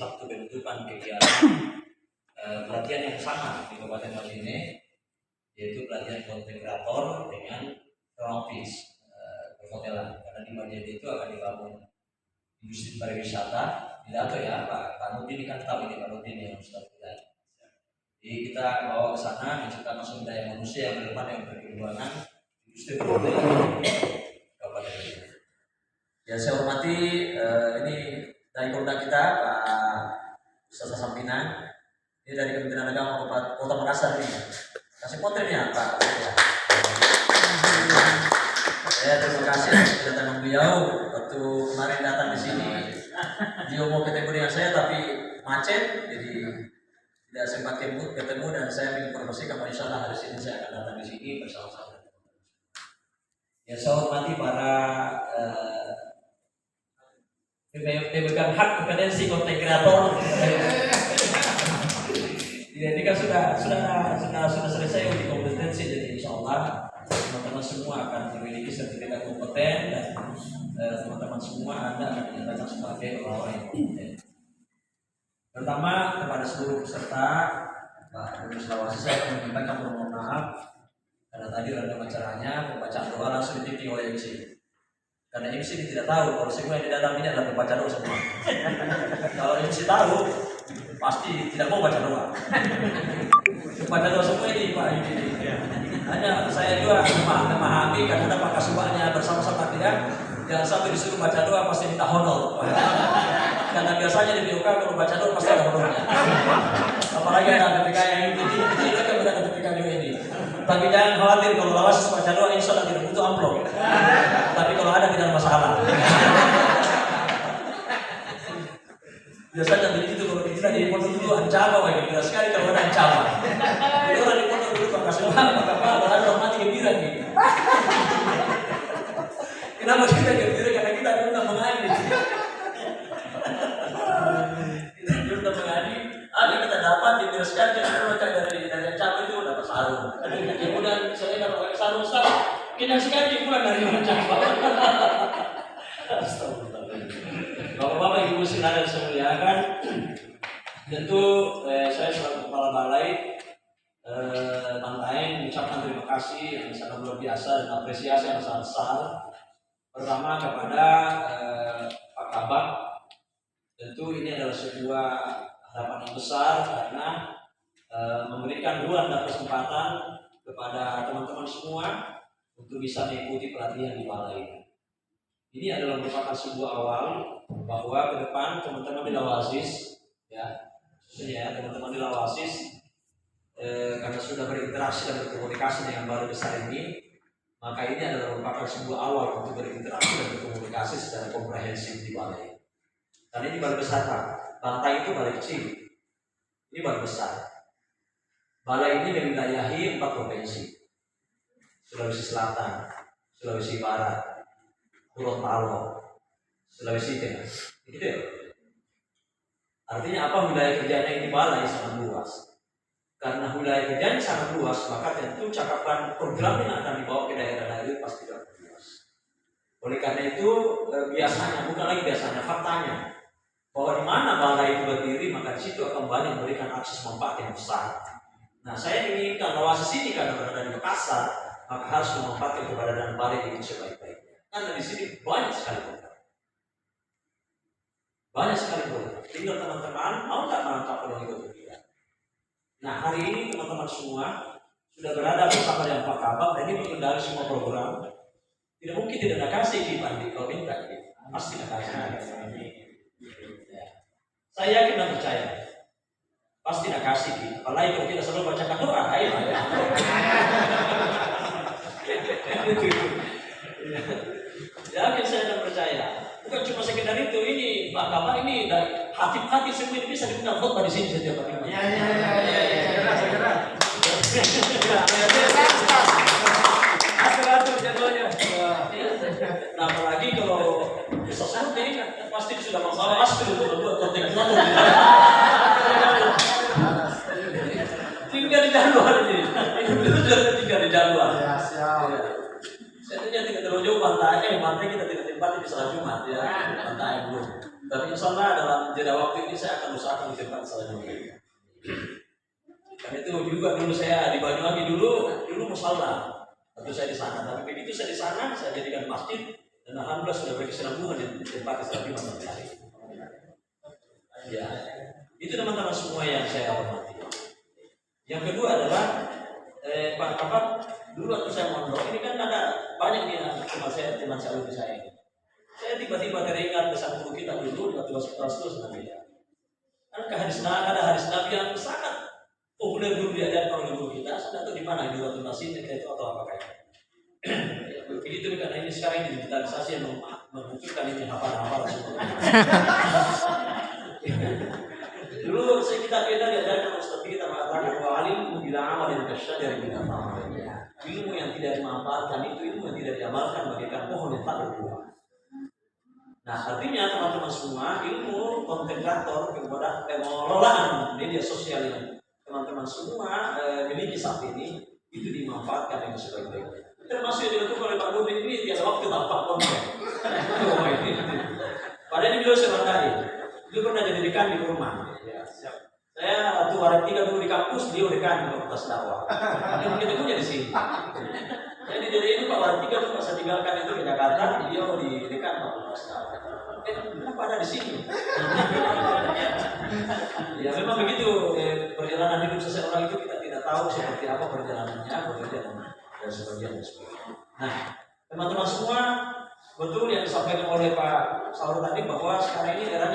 satu bentukan kegiatan pelatihan yang sama di Kabupaten Majene, yaitu pelatihan content creator dengan front office perhotelan. Karena di Majene itu akan dibangun industri pariwisata. Tidak tahu ya Pak Nurdin ini kan tahu ini Pak Nurdin yang sudah mulai. Jadi kita bawa ke sana menciptakan sumber daya manusia yang relevan yang berkelanjutan industri perhotelan di Kabupaten Majene. Ya saya hormati ini dari komandan kita Pak Ustaz Sampinan. Ini dari Kementerian Agama Kota Makassar ini. Kasih potretnya Pak. Saya terima kasih atas kedatangan beliau. Waktu kemarin datang di sini, dia mau ketemu dengan saya tapi macet, jadi tidak sempat ketemu dan saya menginformasikan bahwa insya Allah hari ini saya akan datang di sini bersama-sama. Ya saya hormati para pemegang hak kompetensi konten kreator. Ini kan sudah selesai uji kompetensi, jadi insya Allah teman-teman semua akan memiliki sertifikat kompeten dan teman-teman semua Anda akan dinyatakan sebagai orang yang kompeten. Pertama kepada seluruh peserta, Pak Gubernur Sulawesi saya menyampaikan mohon maaf karena tadi dalam acaranya pembacaan doa langsung dipimpin oleh MC. Karena MC ini tidak tahu kalau semua yang di dalam ini adalah pembaca doa semua. Kalau MC tahu pasti tidak mau baca doa. Baca doa semua ini Pak ini. Hanya saya juga memahami karena ada pak kasubahnya bersama-sama tidak. Jangan sampai disuruh baca doa pasti minta honor. Karena biasanya di BOK kalau baca doa pasti ada honornya. Apalagi ada PPK yang ini kan benar ada PPK juga ini. Tapi jangan khawatir kalau lawas baca doa insya Allah tidak butuh amplop. Tapi kalau ada tidak masalah. Biasanya begitu kalau kita di pondok dulu ancaman, wah gembira sekali kalau ada ancaman. Jadi orang di pondok dulu pak kasih uang, pak kapal, orang orang mati gembira nih. Kenapa kita gembira? Karena kita diundang mengaji. Kita diundang mengaji. Ada kita dapat gembira sekali karena mereka dari ancaman itu dapat sarung. Kemudian saya kalau pakai sarung sekarang, kita sekali pulang dari ancaman. Bapak-bapak ibu sekalian saya muliakan, tentu saya selaku kepala balai Bantaeng mengucapkan terima kasih yang sangat luar biasa dan apresiasi yang sangat besar. Pertama kepada Pak Kabak, tentu ini adalah sebuah harapan yang besar karena memberikan ruang dan kesempatan kepada teman-teman semua untuk bisa mengikuti pelatihan di balai. Ini adalah merupakan sebuah awal bahwa ke depan teman-teman di Lawasis, ya, khususnya teman-teman di Lawasis, karena sudah berinteraksi dan berkomunikasi dengan balai besar ini, maka ini adalah merupakan sebuah awal untuk berinteraksi dan berkomunikasi secara komprehensif di balai. Dan ini balai besar Pak, Bantai itu balai kecil, ini balai besar. Balai ini mewilayahi 4 provinsi, Sulawesi Selatan, Sulawesi Barat, Gorontalo, Sulawesi Tengah. Gitu ya. Artinya apa, wilayah kerjanya ini balai sangat luas. Karena wilayah kerjanya sangat luas, maka tentu cakupan program yang akan dibawa ke daerah lain pasti tidak luas. Oleh karena itu biasanya, bukan lagi biasanya, faktanya bahwa di mana balai itu berdiri, maka di situ akan banyak memberikan akses manfaat yang besar. Nah, saya inginkan Lawasis ini karena berada di Makassar, maka harus memanfaatkan keberadaan balai ini sebaik-baiknya. Karena di sini banyak sekali program. Banyak sekali program. Tinggal teman-teman mau nggak menangkap peluang itu tidak. Nah, hari ini teman-teman semua sudah berada bersama dengan Pak Kabak dan ini mengendali semua program. Tidak mungkin tidak ada kasih di Bandi kalau minta, pasti ada kasih. Ya. Saya yakin dan percaya pasti ada kasih. Apalagi kalau kita selalu bacakan doa, ayo ya. Yakin saya dan percaya. Bukan cuma sekedar itu, ini Pak Kabak ini dari hati-hati semua ini bisa diundang khotbah di sini setiap hari. Segera. Atur jadwalnya. Nah, apalagi kalau sesuatu ini pasti sudah membawa aspir untuk membuat konten kreator. Tinggal di jadwal ini. Ini sudah tinggal di jadwal. Ya, siap. Saya tidak terlalu jauh pantai kita tidak tempati di salat Jumat ya, pantai belum. Tapi insya Allah dalam jeda waktu waktu ini saya akan usahakan di tempat selanjutnya. Karena itu juga dulu saya di Banyuwangi dulu musala. Tentu saya di sana, tapi begitu saya di sana, saya jadikan masjid dan alhamdulillah sudah berkesinambungan di tempat Islam di masa hari. Ya, itu teman-teman semua yang saya hormati. Yang kedua adalah Pak dulu waktu saya mondok ini kan ada banyak nih teman saya lebih saya. Saya tiba-tiba teringat pesan guru kita dulu waktu masuk kelas 2 sebenarnya. Ada hadis Nabi yang sangat populer dulu diajarkan oleh guru kita. Saya tahu di mana di waktu masjid itu atau apa kayak. Begitu karena ini sekarang ini digitalisasi yang menunjukkan ini hafal semua. Dulu kita diajarkan Ustaz kita mengatakan bahwa alim bila amal yang dari bidang amal. Ilmu yang tidak dimanfaatkan itu ilmu yang tidak diamalkan bagaikan pohon yang tak berbuah. Nah artinya teman-teman semua ilmu konten kreator kepada pengelolaan media sosial yang teman-teman semua miliki saat ini itu dimanfaatkan dengan sebaik-baiknya. Termasuk yang dilakukan oleh Pak Nurdin ini tiada waktu tanpa konten. Padahal ini beliau sebagai dia pernah jadi dekan di rumah. Ya, siap. Saya waktu waret 3 dulu di kampus, dia dekan di fakultas dakwah. Yang kita punya di sini. Jadi dari itu Pak waret 3 tuh pas saya tinggalkan itu ke Jakarta, dia di dekan fakultas dakwah. Kenapa ada di sini? Ya memang begitu perjalanan hidup seseorang itu kita tidak tahu seperti apa perjalanannya, bekerja dan sebagainya. Nah, teman-teman semua. Betul yang disampaikan oleh Pak Saur tadi bahwa sekarang ini era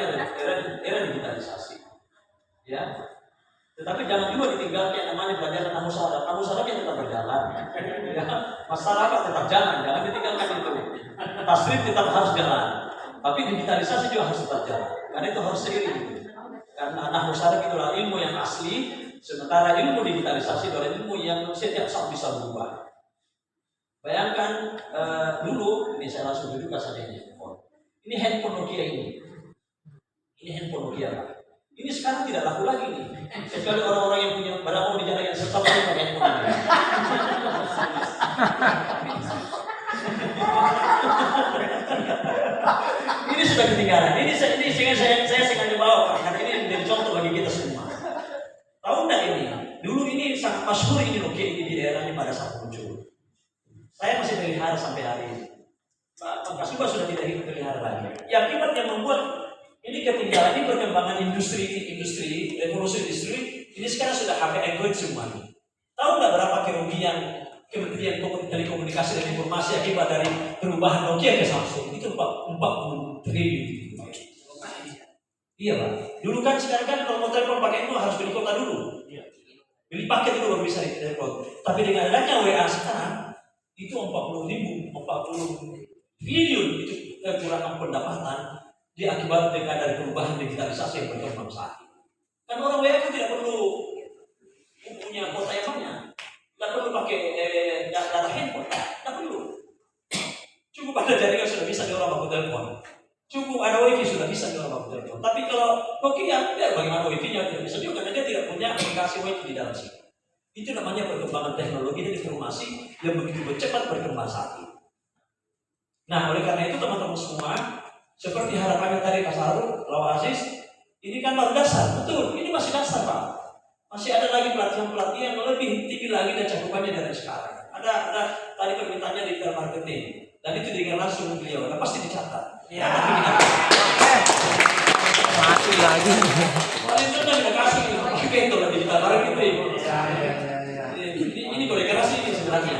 digitalisasi, ya. Tetapi jangan juga ditinggalkan yang namanya pelajaran amusarak yang tetap berjalan. Ya. Masyarakat tetap jalan, jangan ditinggalkan itu. Tasrif tetap harus jalan, tapi digitalisasi juga harus tetap jalan. Karena itu harus seiring. Karena amusarak itulah ilmu yang asli, sementara ilmu digitalisasi adalah ilmu yang setiap saat bisa berubah. Bayangkan dulu, ini saya langsung duduk saja handphone. Ini handphone Nokia ini. Ini handphone Nokia Pak. Ini sekarang tidak laku lagi nih. Kecuali orang-orang yang punya barang di jalan yang setelah itu pakai handphone ini. Ini sudah ketinggalan. Ini saya sengaja bawa Pak, karena ini menjadi contoh bagi kita semua. Tahu enggak ini? Dulu ini sangat masyhur ini Nokia ini di daerahnya pada saat muncul. Saya masih pelihara sampai hari ini. Pak Kasuba sudah tidak pelihara lagi. Ya akibat yang membuat ini ketinggalan ini perkembangan industri, revolusi industri ini sekarang sudah HP Android semuanya. Tahu nggak berapa kerugian Kementerian Telekomunikasi dan Informasi akibat dari perubahan Nokia ke Samsung? Itu 40 triliun. Iya Pak. Dulu kan sekarang kan kalau mau telepon pakai itu harus beli kota dulu. Beli paket dulu baru bisa ditelepon. Tapi dengan adanya WA sekarang itu 40 triliun itu kekurangan pendapatan diakibatkan dengan dari perubahan digitalisasi yang berkembang saat ini. Kan orang WA itu tidak perlu punya kota yang banyak, tidak perlu pakai data handphone, tidak perlu. Cukup ada jaringan sudah bisa di orang baku telepon. Cukup ada wifi sudah bisa di orang baku telepon. Tapi kalau Nokia, ya bagaimana wifi-nya tidak bisa juga karena dia tidak punya aplikasi wifi di dalam sini. Itu namanya perkembangan teknologi dan informasi yang begitu cepat berkembang saat ini. Nah, oleh karena itu teman-teman semua, seperti harapannya tadi Pak Sarul, Lawa Aziz, ini kan baru dasar, betul, ini masih dasar Pak. Masih ada lagi pelatihan-pelatihan yang lebih tinggi lagi dan cakupannya dari sekarang. Ada tadi permintaannya di digital marketing, dan itu dengan langsung beliau, dan pasti dicatat. Ya. Mati lagi. Paling contoh kita kasih, pakai itu lah digital marketing. Ini koreksi ini sebenarnya.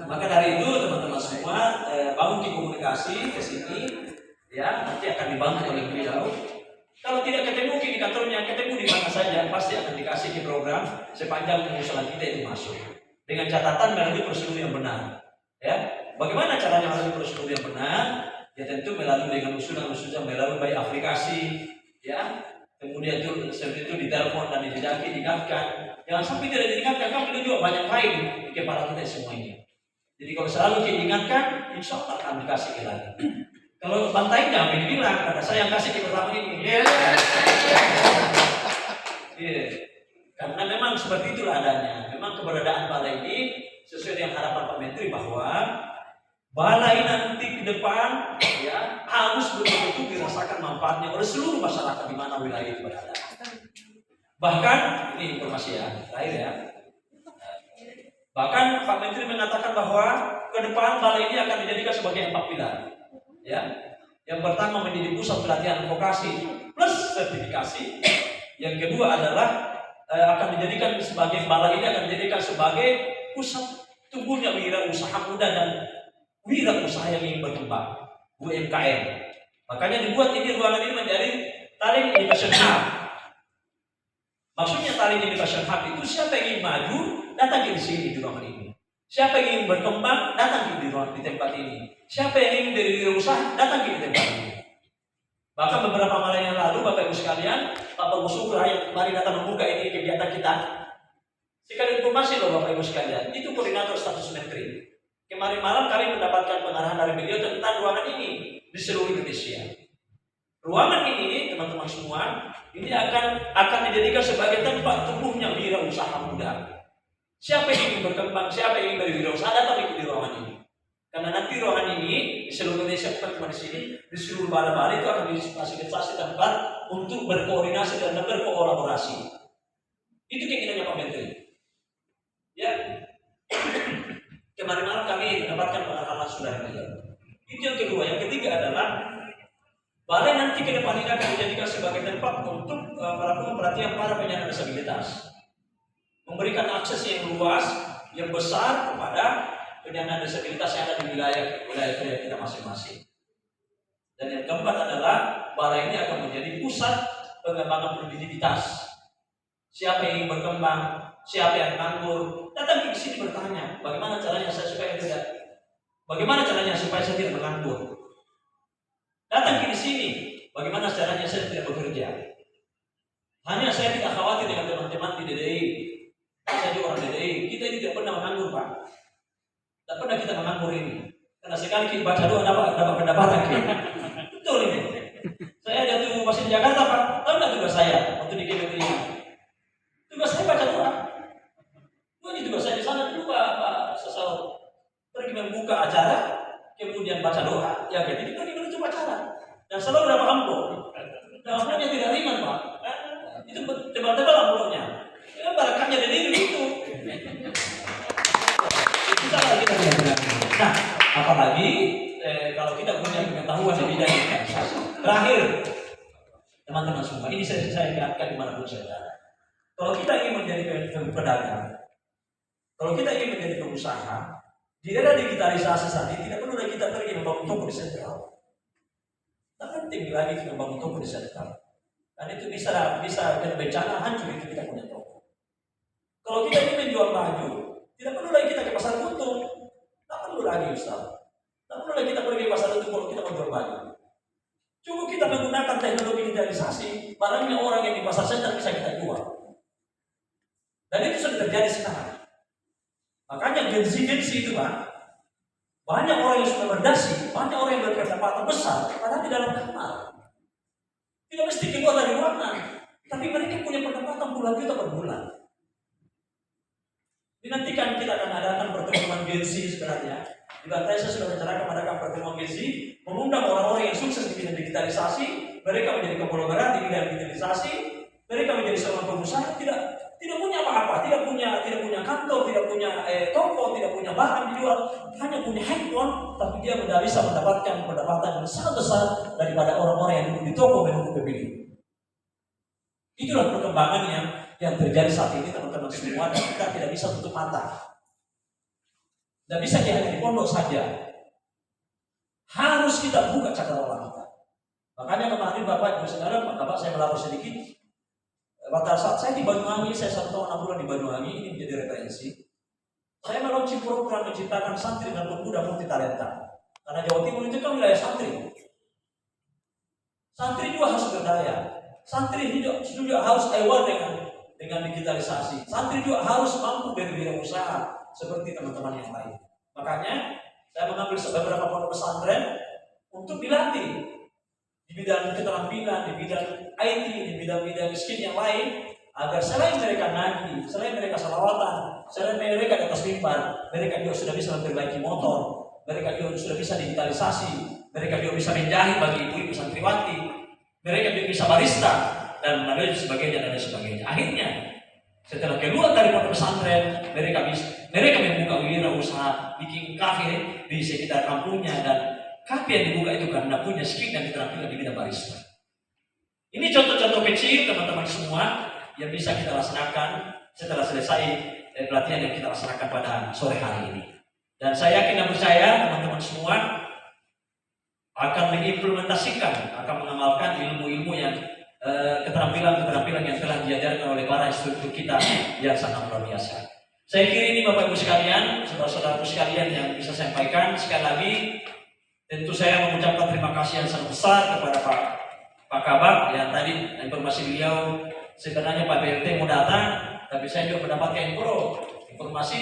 Maka dari itu teman-teman semua bangun tim komunikasi ke sini, ya nanti akan dibantu oleh beliau. Kalau tidak ketemu di kantornya, ketemu di mana saja, pasti akan dikasih di program sepanjang pengusulan kita itu masuk. Dengan catatan melalui prosedur yang benar. Ya, bagaimana caranya melalui prosedur yang benar? Ya tentu melalui dengan usulan-usulan melalui baik aplikasi, ya. Kemudian itu seperti itu ditelepon dan diingatkan. Jangan sampai tidak diingatkan, kan beliau juga banyak lain di kepala kita semua ini. Jadi kalau selalu diingatkan, insya Allah akan dikasih lagi. Kalau bantai jangan dibilang, ada saya yang kasih ke pertama ini. Karena memang seperti itulah adanya. Memang keberadaan balai ini sesuai dengan harapan Pak Menteri bahwa balai nanti ke depan ya harus betul-betul dirasakan manfaatnya oleh seluruh masyarakat di mana wilayah itu berada. Bahkan ini informasi ya, terakhir ya. Bahkan Pak Menteri mengatakan bahwa ke depan balai ini akan dijadikan sebagai 4 pilar. Ya. Yang pertama menjadi pusat pelatihan vokasi plus sertifikasi. Yang kedua adalah akan dijadikan sebagai balai ini akan dijadikan sebagai pusat tumbuhnya wirausaha muda dan wirausaha yang ingin berkembang, UMKM. Makanya dibuat ini ruangan ini menjadi Talim Innovation Hub. Maksudnya Talim Innovation Hub itu siapa yang ingin maju datang di sini di ruangan ini. Siapa yang ingin berkembang datang di tempat ini. Siapa yang ingin berwirausaha datang di tempat ini. Bahkan beberapa malam yang lalu Bapak Ibu sekalian, Bapak Musukra yang kemarin datang membuka ini kegiatan kita. Sekali informasi loh Bapak Ibu sekalian, itu koordinator status menteri. Kemarin malam kami mendapatkan pengarahan dari beliau tentang ruangan ini di seluruh Indonesia. Ruangan ini teman-teman semua, ini akan dijadikan sebagai tempat tumbuhnya wirausaha muda. Siapa yang ingin berkembang, siapa yang ingin berwirausaha datang di ruangan ini. Karena nanti ruangan ini di seluruh Indonesia bukan cuma di sini, di seluruh balai-balai itu akan difasilitasi tempat untuk berkoordinasi dan berkolaborasi. Itu keinginannya Pak Menteri. Ya, kemarin malam kami mendapatkan pengarahan saudara beliau. Itu yang kedua. Yang ketiga adalah balai nanti ke depan ini akan dijadikan sebagai tempat untuk melakukan pelatihan para penyandang disabilitas. Memberikan akses yang luas, yang besar kepada penyandang disabilitas yang ada di wilayah kita masing-masing. Dan yang keempat adalah balai ini akan menjadi pusat pengembangan produktivitas. Siapa yang ingin berkembang, siapa yang nganggur, datang ke sini bertanya, bagaimana caranya saya supaya tidak menganggur. Datang ke sini, bagaimana caranya saya tidak bekerja. Hanya saya tidak khawatir dengan teman-teman di DDI. Saya juga orang DDI, kita ini tidak pernah menganggur Pak. Tidak pernah kita menganggur ini. Karena sekali kita baca doa dapat pendapatan kita. Betul ini. Saya jatuh masih di Jakarta Pak. Tahu nggak tugas saya waktu di GBT ini? Tugas saya baca doa. Ini tugas saya di sana dulu Pak Sesal pergi membuka acara, kemudian baca doa. Ya jadi pergi menuju acara. Dan selalu dapat amplop. Dan amplopnya tidak ringan Pak. Itu tebal-tebal amplopnya. Ya barakahnya dari diri itu. Nah, apalagi kalau kita punya pengetahuan di bidang organisasi. Terakhir, teman-teman semua, ini saya ingatkan dimanapun saya berada. Kalau kita ingin menjadi pedagang, kalau kita ingin menjadi pengusaha, di era digitalisasi saat ini tidak perlu lagi kita pergi membangun toko di sentral. Tidak penting lagi kita membangun toko di sentral. Dan itu bisa kena bencana hancur itu kita punya toko. Kalau kita ingin menjual baju, tidak perlu lagi kita ke pasar tutup. Tak perlu lagi Ustaz. Tak perlu lagi kita pergi ke pasar tutup kalau kita menjual baju. Cukup kita menggunakan teknologi digitalisasi, barangnya orang yang di pasar center bisa kita jual. Dan itu sudah terjadi sekarang. Makanya gensi itu Pak, banyak orang yang sudah berdasi, banyak orang yang berpendapatan besar, padahal di dalam kamar. Tidak mesti keluar dari ruangan, tapi mereka punya pendapatan puluhan juta per bulan. Dinantikan kita akan adakan pertemuan Gensi sebenarnya. Di lantai saya sudah rencanakan mengadakan pertemuan Gensi, mengundang orang-orang yang sukses di bidang digitalisasi, mereka menjadi konglomerat di bidang digitalisasi, mereka menjadi seorang pengusaha tidak punya apa-apa, tidak punya kantor, tidak punya toko, tidak punya bahan dijual, hanya punya handphone, tapi dia bisa mendapatkan pendapatan yang sangat besar daripada orang-orang yang duduk di toko menunggu pembeli. Itulah perkembangan yang terjadi saat ini teman-teman semua, dan kita tidak bisa tutup mata. Tidak bisa hanya di pondok saja. Harus kita buka cakrawala kita. Makanya kemarin Bapak Ibu Saudara, Bapak saya melapor sedikit. Pada saat saya di Banyuwangi, saya 1 tahun 6 bulan di Banyuwangi, ini menjadi referensi. Saya melaunching program menciptakan santri dan pemuda multi talenta. Karena Jawa Timur itu kan wilayah santri. Santri juga harus berdaya. Santri juga harus aware dengan digitalisasi. Santri juga harus mampu berwirausaha seperti teman-teman yang lain. Makanya saya mengambil beberapa pondok pesantren untuk dilatih di bidang keterampilan, di bidang IT, di bidang-bidang skill yang lain, agar selain mereka ngaji, selain mereka salawatan, selain mereka di atas mimbar, mereka juga sudah bisa memperbaiki motor, mereka juga sudah bisa digitalisasi, mereka juga bisa menjahit bagi ibu-ibu santriwati, mereka juga bisa barista dan lain sebagainya dan lain sebagainya. Akhirnya setelah keluar dari pondok pesantren, mereka membuka wirausaha, bikin kafe di sekitar kampungnya, dan kafe yang dibuka itu karena punya skill dan keterampilan di bidang barista. Ini contoh-contoh kecil teman-teman semua yang bisa kita laksanakan setelah selesai pelatihan yang kita laksanakan pada sore hari ini. Dan saya yakin dan percaya teman-teman semua akan mengimplementasikan, akan mengamalkan ilmu-ilmu yang keterampilan-keterampilan yang telah diajarkan oleh para instruktur kita yang sangat luar biasa. Saya kira ini Bapak Ibu sekalian, saudara-saudaraku sekalian yang bisa saya sampaikan. Sekali lagi, tentu saya mengucapkan terima kasih yang sangat besar kepada Pak Kabak yang tadi informasi beliau sebenarnya Pak BLT mau datang, tapi saya juga mendapatkan informasi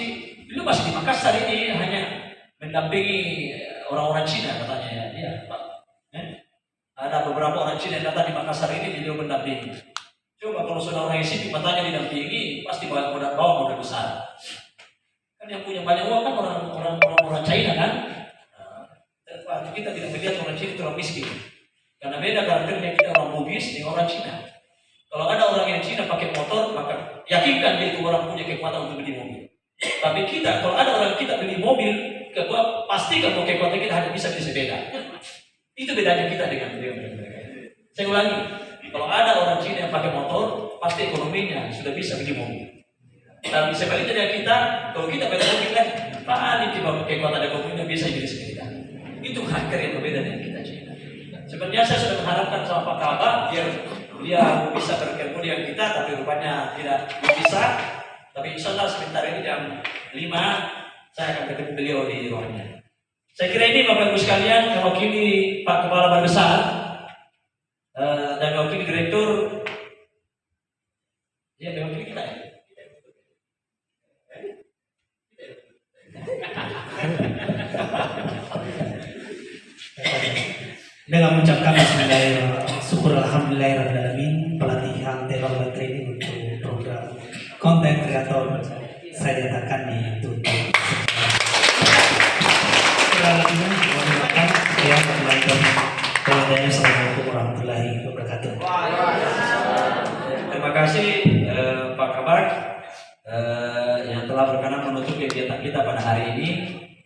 beliau masih di Makassar ini hanya mendampingi orang-orang Cina katanya ya Pak. Ada beberapa orang Cina yang datang di Makassar ini beliau mendampingi. Coba kalau saudara orang sini matanya didampingi pasti bawa modal besar. Kan yang punya banyak uang kan orang China kan. Kita tidak melihat orang Cina terlalu miskin. Karena beda karakternya kita orang Bugis dengan orang Cina. Kalau ada orang yang Cina pakai motor, maka yakinkan dia itu orang punya kekuatan untuk beli mobil. Tapi kita, kalau ada orang kita beli mobil, pastikan bahwa kekuatan kita hanya bisa beli sepeda. Itu bedanya kita dengan mereka. Saya ulangi, kalau ada orang Cina yang pakai motor, pasti ekonominya sudah bisa beli mobil. Tapi sebaliknya dengan kita, kalau kita beli mobil kan, paling kekuatan ekonominya bisa beli sepeda. Itu karakter yang berbeda dengan kita Cina. Sebenarnya saya sudah mengharapkan sama Pak Kabak biar dia bisa bertemu dengan kita, tapi rupanya tidak bisa. Tapi insya Allah sebentar ini jam 5 saya akan ketemu beliau di ruangnya. Saya kira ini Bapak Ibu sekalian yang mewakili Pak Kepala Balai Besar dan mewakili Direktur. Ya, mewakili kita ya. Dengan mengucapkan syukur alhamdulillahirrahmanirrahim, pelatihan teknologi training untuk program konten kreator saya nyatakan ditutup. Assalamualaikum warahmatullahi wabarakatuh. Terima kasih Pak Kabar yang telah berkenan menutup kegiatan kita pada hari ini.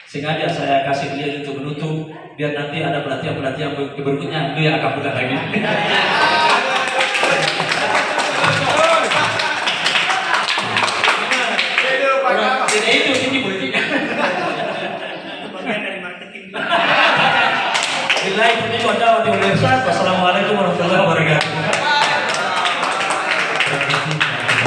Sengaja saya kasih dia untuk menutup biar nanti ada pelatihan-pelatihan berikutnya itu yang akan buka lagi. Tidak itu ini politik. Bagian dari marketing. Bila itu wassalamualaikum warahmatullahi wabarakatuh.